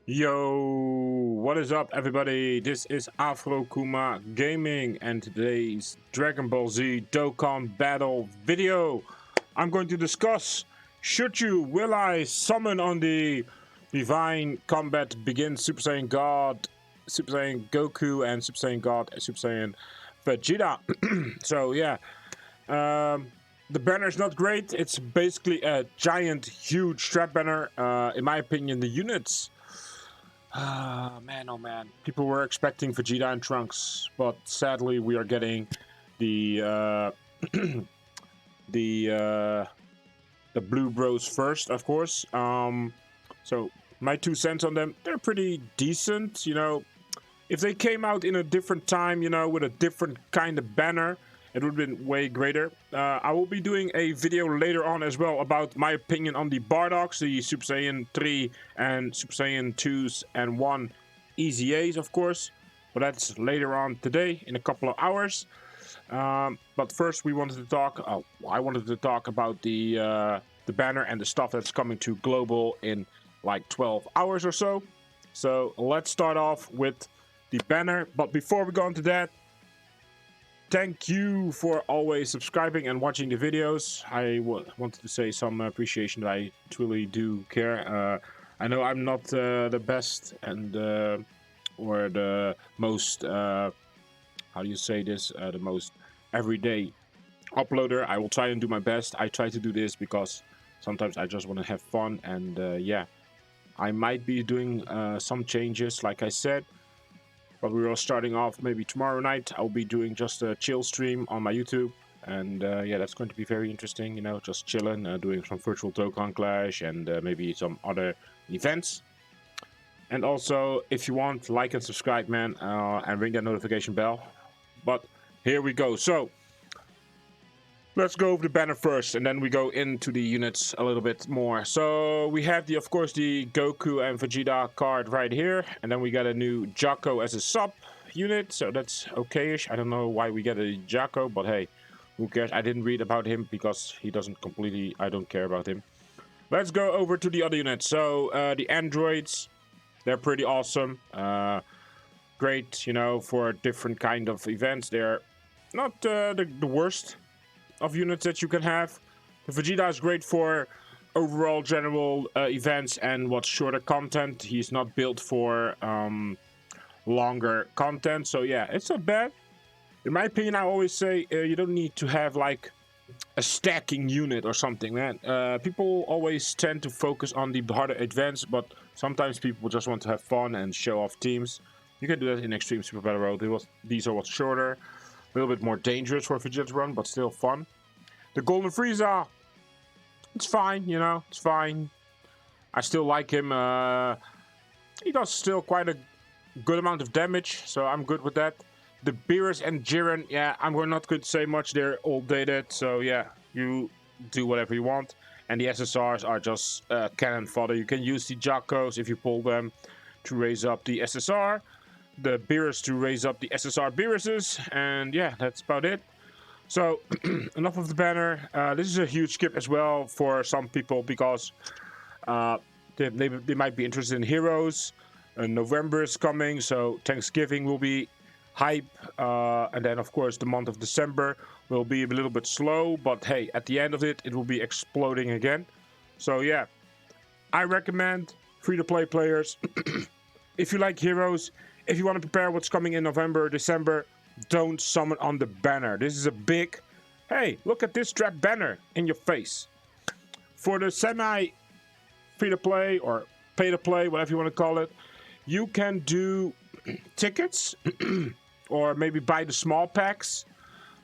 Yo, what is up, everybody? This is Afro Kuma Gaming, and today's Dragon Ball Z Dokkan Battle video. I'm going to discuss: will I summon on the Divine Combat Begins Super Saiyan God, Super Saiyan Goku, and Super Saiyan God, and Super Saiyan Vegeta? So yeah, the banner is not great. It's basically a giant, huge strap banner. In my opinion, the units. Man, oh man. People were expecting Vegeta and Trunks, but sadly we are getting the the uh, the Blue Bros first, of course. So my 2 cents on them, they're pretty decent, you know. If they came out in a different time, you know, with a different kind of banner, it would have been way greater. I will be doing a video later on as well about my opinion on the Bardogs, the Super Saiyan 3 and Super Saiyan 2s and 1 EZAs, of course. But that's later on today in a couple of hours. But first, we wanted to talk. I wanted to talk about the banner and the stuff that's coming to global in like 12 hours or so. So let's start off with the banner. But before we go into that, thank you for always subscribing and watching the videos. I wanted to say some appreciation that I truly do care. I know I'm not the best and or the most how do you say this, the most everyday uploader. I will try and do my best. I try to do this because sometimes I just want to have fun, and yeah, I might be doing some changes, like I said. But we are starting off maybe tomorrow night. I'll be doing just a chill stream on my YouTube. And yeah, that's going to be very interesting, you know, just chilling, doing some virtual Dokkan Clash and maybe some other events. And also, if you want, like and subscribe, man, and ring that notification bell. But here we go. So, let's go over the banner first, and then we go into the units a little bit more. So we have of course, the Goku and Vegeta card right here, and then we got a new Jocko as a sub unit, so that's okay-ish. I don't know why we get a Jocko, but hey, who cares? I didn't read about him because he doesn't completely. I don't care about him. Let's go over to the other units. So the androids, they're pretty awesome. Great, you know, for different kind of events. They're not the worst of units that you can have. The Vegeta is great for overall general events and what's shorter content. He's not built for longer content, so yeah, it's not bad. In my opinion, I always say you don't need to have like a stacking unit or something, man. People always tend to focus on the harder events, but sometimes people just want to have fun and show off teams. You can do that in Extreme Super Battle Road. These are what's shorter, a little bit more dangerous for Vegeta to run, but still fun. The Golden Frieza, it's fine, you know, it's fine. I still like him. He does still quite a good amount of damage, so I'm good with that. The Beerus and Jiren, yeah, I'm not going to say much. They're all dated, so yeah, you do whatever you want. And the SSRs are just cannon fodder. You can use the Jackos if you pull them to raise up the SSR. The Beerus to raise up the SSR Beeruses, and yeah, that's about it. So, enough of the banner. This is a huge skip as well for some people because they might be interested in heroes. November is coming, so Thanksgiving will be hype. And then, of course, the month of December will be a little bit slow. But hey, at the end of it, it will be exploding again. So yeah, I recommend free-to-play players. If you like heroes, if you want to prepare what's coming in November, December, don't summon on the banner. This is a big, hey, look at this strap banner in your face. For the semi free-to-play or pay-to-play, whatever you want to call it, you can do tickets or maybe buy the small packs.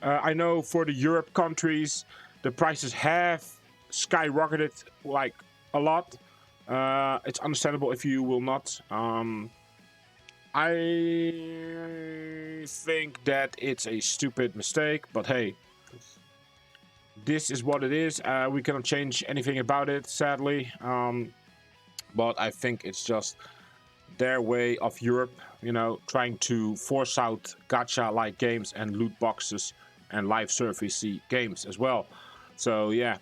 I know for the Europe countries, the prices have skyrocketed like a lot. It's understandable if you will not. I think that it's a stupid mistake, but hey, this is what it is. We cannot change anything about it, sadly. But I think it's just their way of Europe, you know, trying to force out gacha-like games and loot boxes and live service games as well. So yeah,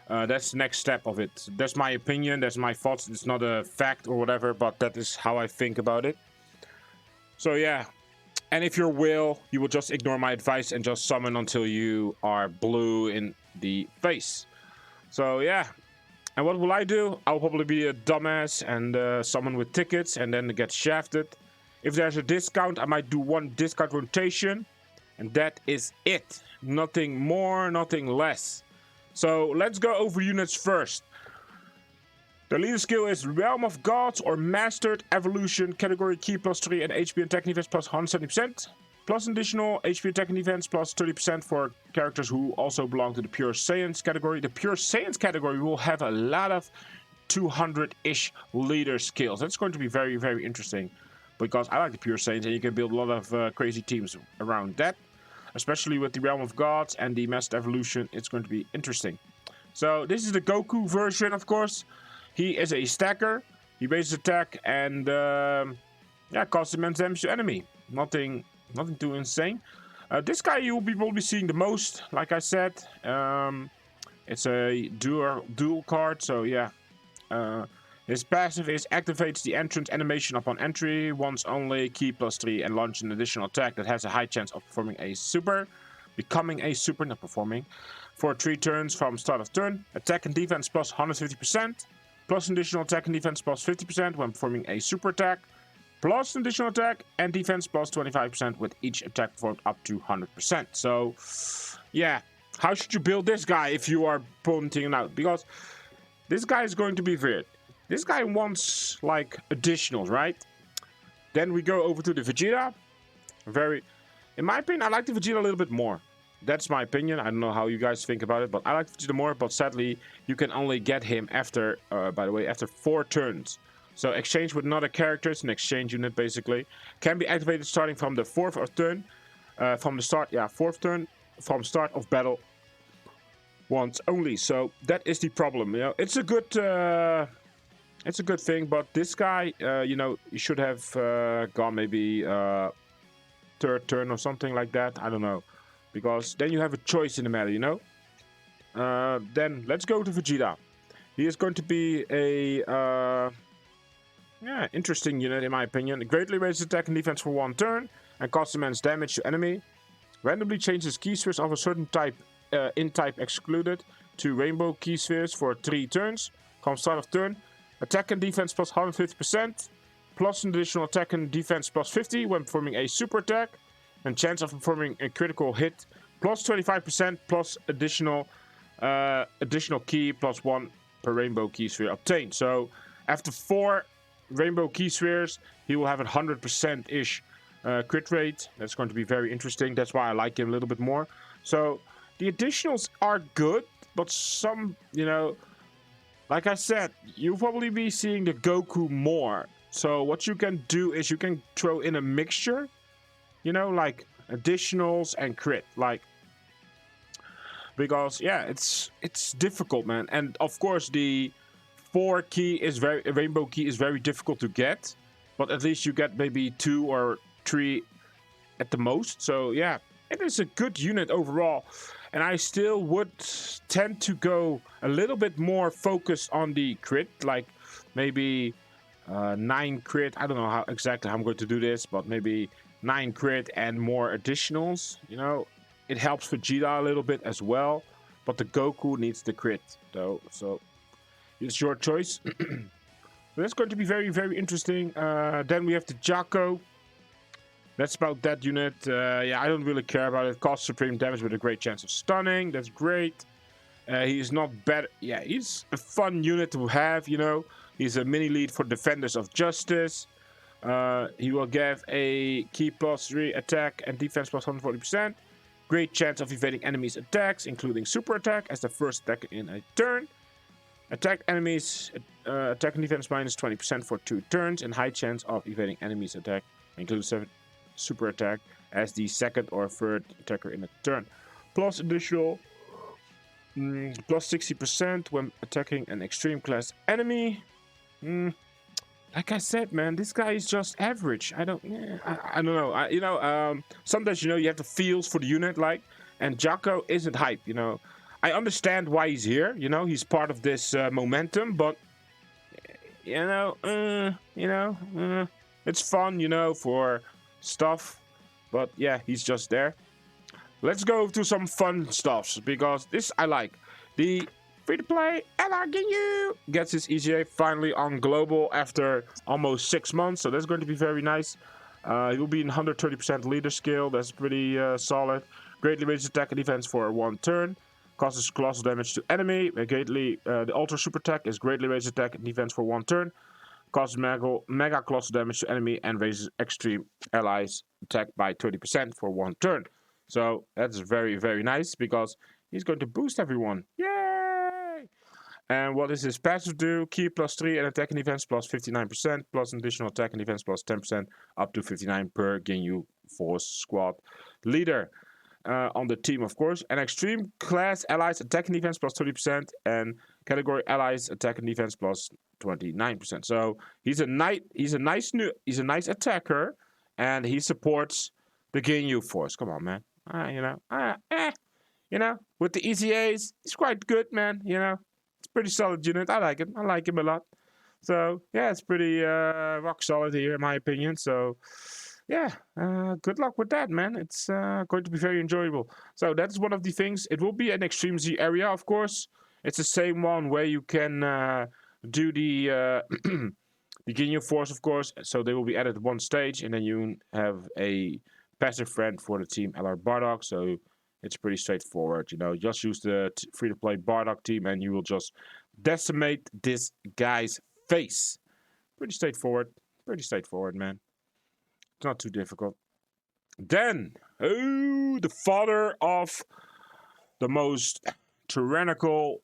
That's the next step of it. That's my opinion. That's my thoughts. It's not a fact or whatever, but that is how I think about it. So yeah. And if you're Will, you will just ignore my advice and just summon until you are blue in the face. So yeah. And what will I do? I'll probably be a dumbass and summon with tickets and then get shafted. If there's a discount, I might do one discount rotation. And that is it. Nothing more, nothing less. So let's go over units first. The leader skill is Realm of Gods or Mastered Evolution, category Ki +3 and HP and Tech defense plus 170%. Plus additional HP attack and defense plus 30% for characters who also belong to the Pure Saiyans category. The Pure Saiyans category will have a lot of 200-ish leader skills. That's going to be very, very interesting. Because I like the Pure Saiyans and you can build a lot of crazy teams around that. Especially with the Realm of Gods and the Mastered Evolution, it's going to be interesting. So this is the Goku version, of course. He is a stacker. He raises attack and yeah, causes immense damage to enemy. Nothing too insane. This guy you will be probably seeing the most, like I said. It's a dual card, so yeah. His passive is activates the entrance animation upon entry, once only, Ki +3, and launch an additional attack that has a high chance of performing a super. Becoming a super, not performing. For 3 turns from start of turn. Attack and defense plus 150%. Plus additional attack and defense plus 50% when performing a super attack. Plus additional attack and defense plus 25% with each attack performed up to 100%. So, yeah. How should you build this guy if you are pointing him out? Because this guy is going to be weird. This guy wants, like, additionals, right? Then we go over to the Vegeta. In my opinion, I like the Vegeta a little bit more. That's my opinion. I don't know how you guys think about it, but I like Vegeta more. But sadly, you can only get him after, by the way, after 4 turns. So exchange with another character, it's an exchange unit basically. Can be activated starting from the 4th turn. From the start, yeah, 4th turn. From start of battle. Once only. So that is the problem. You know, it's a good thing, but this guy, you know, you should have gone maybe 3rd turn or something like that. I don't know. Because then you have a choice in the matter, you know? Then let's go to Vegeta. He is going to be a yeah, interesting unit in my opinion. It greatly raises attack and defense for 1 turn and causes immense damage to enemy. Randomly changes key spheres of a certain type, in type excluded, to rainbow key spheres for 3 turns. Come start of turn. Attack and defense plus 150%. Plus an additional attack and defense plus 50 when performing a super attack. And chance of performing a critical hit plus 25% plus additional key plus 1 per rainbow key sphere obtained. So after 4 rainbow key spheres, he will have a 100%-ish crit rate. That's going to be very interesting. That's why I like him a little bit more. So the additionals are good, but some, you know, like I said, you'll probably be seeing the Goku more. So what you can do is you can throw in a mixture. You know, like additionals and crit, like, because yeah, it's difficult, man. And of course, the 4 key is rainbow key is very difficult to get, but at least you get maybe 2 or 3 at the most. So yeah, it is a good unit overall, and I still would tend to go a little bit more focused on the crit, like maybe 9 crit. I don't know how exactly I'm going to do this, but maybe 9 crit and more additionals. You know, it helps Vegeta a little bit as well, but the Goku needs the crit though, so it's your choice. That's going to be very, very interesting. Then we have the Jaco. That's about that unit. Yeah, I don't really care about it. Costs supreme damage with a great chance of stunning. That's great. He's not bad. Yeah, he's a fun unit to have, you know. He's a mini lead for Defenders of Justice. He will give a Ki +3 attack and defense plus 140%. Great chance of evading enemies' attacks, including super attack as the first attack in a turn. Attack enemies, attack and defense minus 20% for 2 turns, and high chance of evading enemies' attack, including super attack as the 2nd or 3rd attacker in a turn. Plus additional plus 60% when attacking an extreme class enemy. Like I said, man, this guy is just average. I don't know. You know, sometimes, you know, you have the feels for the unit, like, and Jaco isn't hype, you know. I understand why he's here. You know, he's part of this momentum, but it's fun, for stuff. But yeah, he's just there. Let's go to some fun stuffs because this I like. The free-to-play LR gets his EZA finally on global after almost 6 months, so that's going to be very nice. He will be in 130% leader skill. That's pretty solid. Greatly raises attack and defense for 1 turn. Causes colossal damage to enemy. The Ultra Super Attack is greatly raises attack and defense for 1 turn. Causes mega colossal damage to enemy and raises extreme allies attack by 20% for 1 turn. So that's very, very nice because he's going to boost everyone. Yay! And what does his passive do? Ki +3 and attack and defense plus 59%, plus an additional attack and defense plus 10%, up to 59 per Ginyu Force Squad leader. On the team, of course. And extreme class allies attack and defense plus 30%, and category allies attack and defense plus 29%. So he's a nice attacker, and he supports the Ginyu Force. Come on, man. With the EZAs, he's quite good, man. It's a pretty solid unit. I like him. I like him a lot. So yeah, it's pretty rock solid here, in my opinion. So yeah, good luck with that, man. It's going to be very enjoyable. So that's one of the things. It will be an Extreme Z area, of course. It's the same one where you can do the the Ginyu Force, of course. So they will be added at one stage, and then you have a passive friend for the team LR Bardock. So it's pretty straightforward. Just use the free-to-play Bardock team, and you will just decimate this guy's face. Pretty straightforward. Pretty straightforward, man. It's not too difficult. Then, the father of the most tyrannical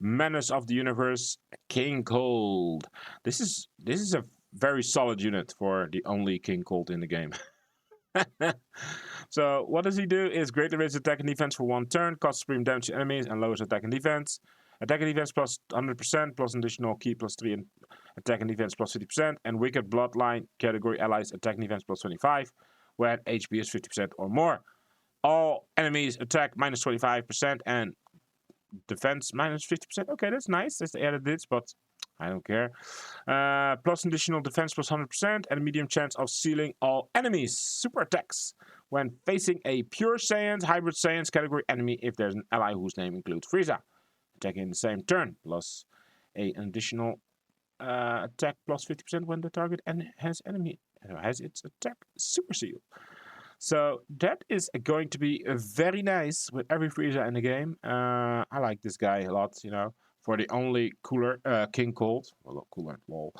menace of the universe, King Cold. This is a very solid unit for the only King Cold in the game. So what does he do is greatly raises attack and defense for 1 turn, causes supreme damage to enemies, and lowers attack and defense. Attack and defense plus 100%, plus an additional Ki +3 and attack and defense plus 50%, and Wicked Bloodline category allies attack and defense plus 25, when HP is 50% or more. All enemies attack minus 25% and defense minus 50%. Okay, that's nice. That's the added bits, but I don't care. Plus additional defense plus 100% and a medium chance of sealing all enemies. Super attacks when facing a pure Saiyans, hybrid Saiyans category enemy if there's an ally whose name includes Frieza. Attacking in the same turn, plus an additional attack plus 50% when the target has its attack super seal. So that is going to be very nice with every Frieza in the game. I like this guy a lot, for the only cooler King Cold. Well, cooler, lol.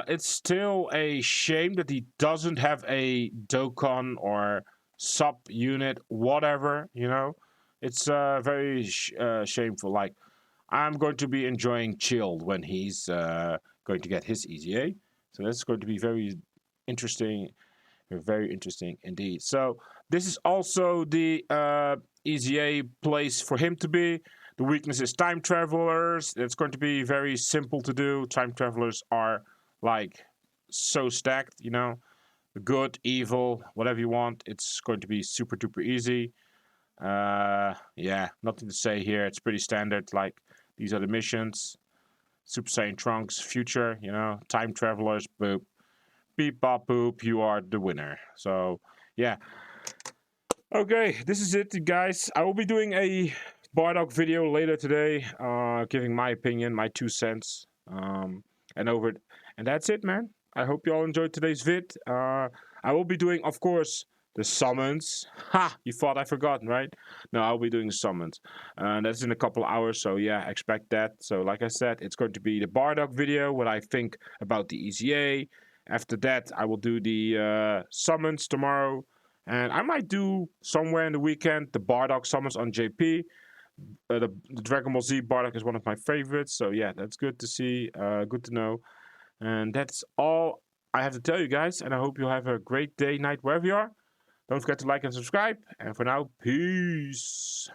It's still a shame that he doesn't have a Dokkan or sub unit, whatever, It's very shameful. Like, I'm going to be enjoying Chilled when he's going to get his EZA. So that's going to be very interesting. Very interesting indeed. So this is also the EZA place for him to be. The weakness is time travelers. It's going to be very simple to do. Time travelers are like so stacked, good, evil, whatever you want. It's going to be super duper easy. Yeah, nothing to say here. It's pretty standard. Like, these are the missions. Super Saiyan Trunks, future, time travelers, boop. Beep, bop, boop, you are the winner. So, yeah. Okay, this is it, guys. I will be doing a Bardock video later today, giving my opinion, my 2 cents, and that's it, man. I hope you all enjoyed today's vid. I will be doing, of course, the summons. Ha! You thought I forgot, right? No, I'll be doing the summons. That's in a couple hours, so yeah, expect that. So, like I said, it's going to be the Bardock video, what I think about the EZA. After that, I will do the summons tomorrow. And I might do somewhere in the weekend the Bardock summons on JP. The Dragon Ball Z Bardock is one of my favorites. So yeah, that's good to see. Good to know. And that's all I have to tell you guys. And I hope you have a great day, night, wherever you are. Don't forget to like and subscribe. And for now, peace.